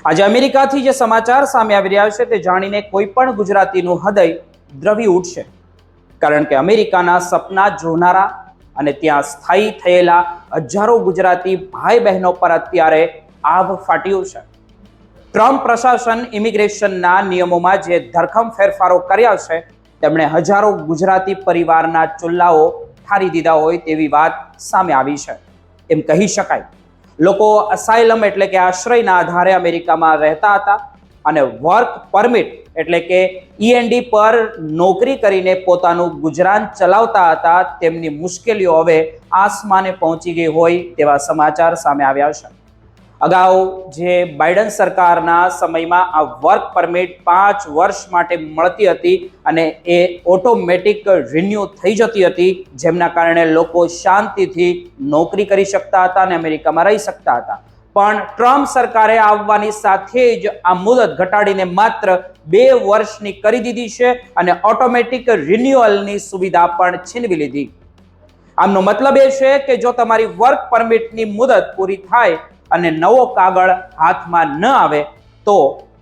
આજે અમેરિકાથી જે સમાચાર સામે આવી રહ્યા છે તે જાણીને કોઈ પણ ગુજરાતીનું હૃદય દ્રવી ઉઠશે, કારણ કે અમેરિકાના સપના જોનારા અને ત્યાં સ્થાયી થયેલા હજારો ગુજરાતી ભાઈ બહેનો પર અત્યારે આભ ફાટ્યું છે। ટ્રમ્પ પ્રશાસન ઇમિગ્રેશનના નિયમોમાં જે ધરખમ ફેરફારો કર્યા છે તેમણે હજારો ગુજરાતી પરિવારના ચુલ્લાઓ ઠારી દીધા હોય તેવી વાત સામે આવી છે। એમ કહી શકાય, લોકો અસાઇલમ એટલે કે આશ્રયના આધારે અમેરિકામાં રહેતા હતા અને વર્ક પરમિટ એટલે કે END પર નોકરી કરીને પોતાનું ગુજરાન ચલાવતા હતા। તેમની મુશ્કેલીઓ હવે આસમાને પહોંચી ગઈ હોય તેવા સમાચાર સામે આવ્યા છે। અગાઉ જે બાઇડન સરકારના સમયમાં આ વર્ક પરમિટ 5 વર્ષ માટે મળતી હતી અને એ ઓટોમેટિક રિન્યુ થઈ જતી હતી, જેમના કારણે લોકો શાંતિથી નોકરી કરી શકતા હતા અને અમેરિકામાં રહી શકતા હતા। પણ ટ્રમ્પ સરકારે આવવાની સાથે જ આ મુદત ઘટાડીને માત્ર 2 વર્ષની કરી દીધી છે અને ઓટોમેટિક રિન્યુઅલની સુવિધા પણ છીનવી લીધી। આમનો મતલબ એ છે કે જો તમારી વર્ક પરમિટની મુદત પૂરી થાય અને નવો કાગળ હાથમાં ન આવે તો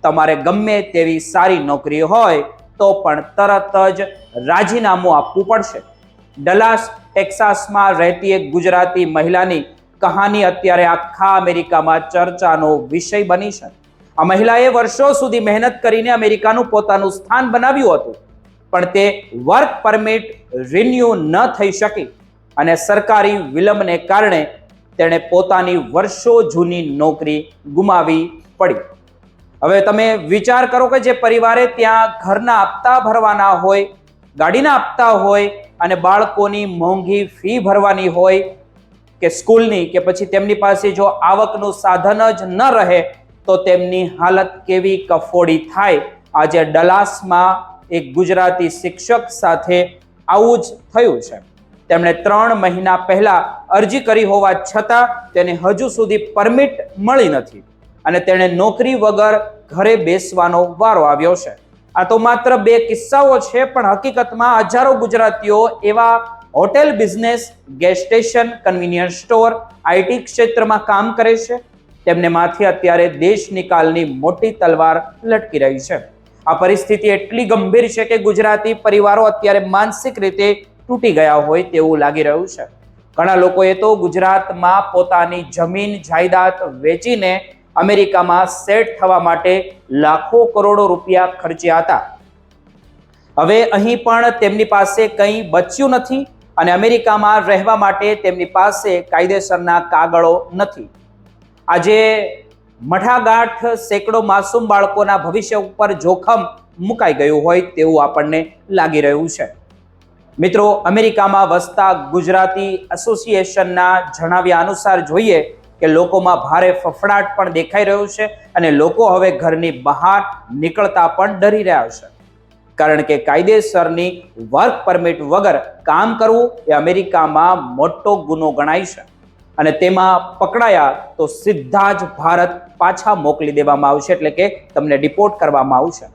તમારે ગમે તેવી સારી નોકરી હોય તો પણ તરત જ રાજીનામું આપવું પડશે। ડલાસ ટેક્સાસમાં રહેતી એક ગુજરાતી મહિલાની કહાની અત્યારે આખા અમેરિકામાં ચર્ચાનો વિષય બની છે। આ મહિલાએ વર્ષો સુધી મહેનત કરીને અમેરિકાનું પોતાનું સ્થાન બનાવ્યું હતું, પણ તે વર્ક પરમિટ રિન્યુ ન થઈ શકી અને સરકારી વિલંબને કારણે તેણે પોતાની વર્ષો જૂની નોકરી ગુમાવી પડી। હવે તમે વિચાર કરો કે જે પરિવારે ત્યાં ઘરના હપ્તા ભરવાના હોય, ગાડીના હપ્તા હોય અને બાળકોની મોંઘી ફી ભરવાની હોય કે સ્કૂલની, કે પછી તેમની પાસે જો આવકનું સાધન જ ન રહે તો તેમની હાલત કેવી કફોડી થાય। આજે ડલાસમાં એક ગુજરાતી શિક્ષક સાથે આવું જ થયું છે। તેમણે 3 મહિના પહેલા અરજી કરી હોવા છતાં તેને હજુ સુધી પરમિટ મળી નથી અને તેણે નોકરી વગર ઘરે બેસવાનો વારો આવ્યો છે। આ તો માત્ર 2 કિસ્સાઓ છે, પણ હકીકતમાં હજારો ગુજરાતીઓ એવા hotel business, gas station, convenience store, IT ક્ષેત્રમાં કામ કરે છે। તેમને માથે અત્યારે દેશ નિકાલની મોટી તલવાર લટકી રહી છે। આ પરિસ્થિતિ એટલી ગંભીર છે કે ગુજરાતી પરિવારો અત્યારે માનસિક રીતે તૂટી ગયા હોય તેવું લાગી રહ્યું છે। ઘણા લોકોએ તો ગુજરાતમાં પોતાની જમીન જાયદાદ વેચીને અમેરિકામાં સેટ થવા માટે લાખો કરોડો રૂપિયા ખર્ચ્યા હતા। હવે અહીં પણ તેમની પાસે કંઈ બચ્યું નથી અને અમેરિકામાં રહેવા માટે તેમની પાસે કાયદેસરના કાગળો નથી। આજે મઠાગાંઠ સેંકડો માસૂમ બાળકોના ભવિષ્ય ઉપર જોખમ મુકાઈ ગયું હોય તેવું આપણને લાગી રહ્યું છે। મિત્રો, અમેરિકામાં વસતા ગુજરાતી એસોસિએશનના જણાવ્યા અનુસાર જોઈએ કે લોકોમાં ભારે ફફડાટ પણ દેખાઈ રહ્યો છે અને લોકો હવે ઘરની બહાર નીકળતા પણ ડરી રહ્યા છે, કારણ કે કાયદેસરની વર્ક પરમિટ વગર કામ કરવું એ અમેરિકામાં મોટો ગુનો ગણાય છે અને તેમાં પકડાયા તો સીધા જ ભારત પાછા મોકલી દેવામાં આવશે, એટલે કે તમને ડિપોર્ટ કરવામાં આવશે।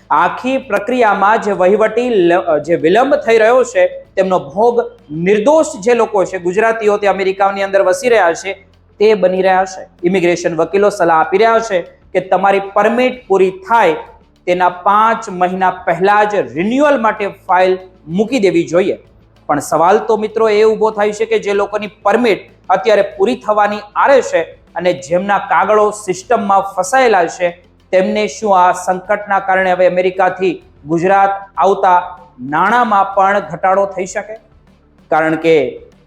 આખી પ્રક્રિયામાં જે વહીવટી જે વિલંબ થઈ રહ્યો છે તેમનો ભોગ નિર્દોષ જે લોકો છે, ગુજરાતીઓ તે અમેરિકાની અંદર વસી રહ્યા છે, તે બની રહ્યા છે। ઇમિગ્રેશન વકીલો સલાહ આપી રહ્યા છે કે તમારી પરમિટ પૂરી થાય તેના 5 મહિના પહેલા જ રિન્યુઅલ માટે ફાઇલ મૂકી દેવી જોઈએ। પણ સવાલ તો મિત્રો એ ઊભો થાય છે કે જે લોકોની પરમિટ અત્યારે પૂરી થવાની આરે છે અને જેમના કાગળો સિસ્ટમમાં ફસાયેલા છે, તેમને શું આ સંકટના કારણે હવે અમેરિકાથી ગુજરાત આવતા નાણાંમાં પણ ઘટાડો થઈ શકે? કારણ કે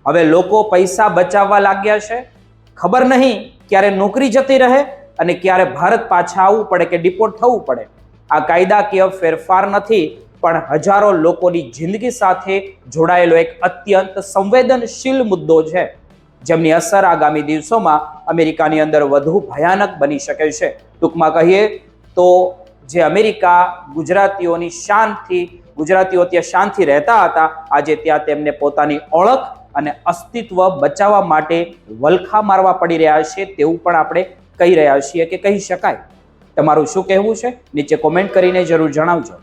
હવે લોકો પૈસા બચાવવા લાગ્યા છે। ખબર નહીં ક્યારે નોકરી જતી રહે અને ક્યારે ભારત પાછા આવવું પડે કે ડિપોર્ટ થવું પડે। આ કાયદાકીય ફેરફાર નથી, પણ હજારો લોકોની જિંદગી સાથે જોડાયેલો એક અત્યંત સંવેદનશીલ મુદ્દો છે, જેમની અસર આગામી દિવસોમાં અમેરિકાની અંદર વધુ ભયાનક બની શકે છે। ટૂંકમાં કહીએ તો જે અમેરિકા ગુજરાતીઓની શાનથી, ગુજરાતીઓ ત્યાં શાનથી રહેતા હતા, આજે ત્યાં તેમને પોતાની ઓળખ અને અસ્તિત્વ બચાવવા માટે વલખા મારવા પડી રહ્યા છે તેવું પણ આપણે કહી રહ્યા છીએ કે કહી શકાય। તમારું શું કહેવું છે નીચે કોમેન્ટ કરીને જરૂર જણાવજો।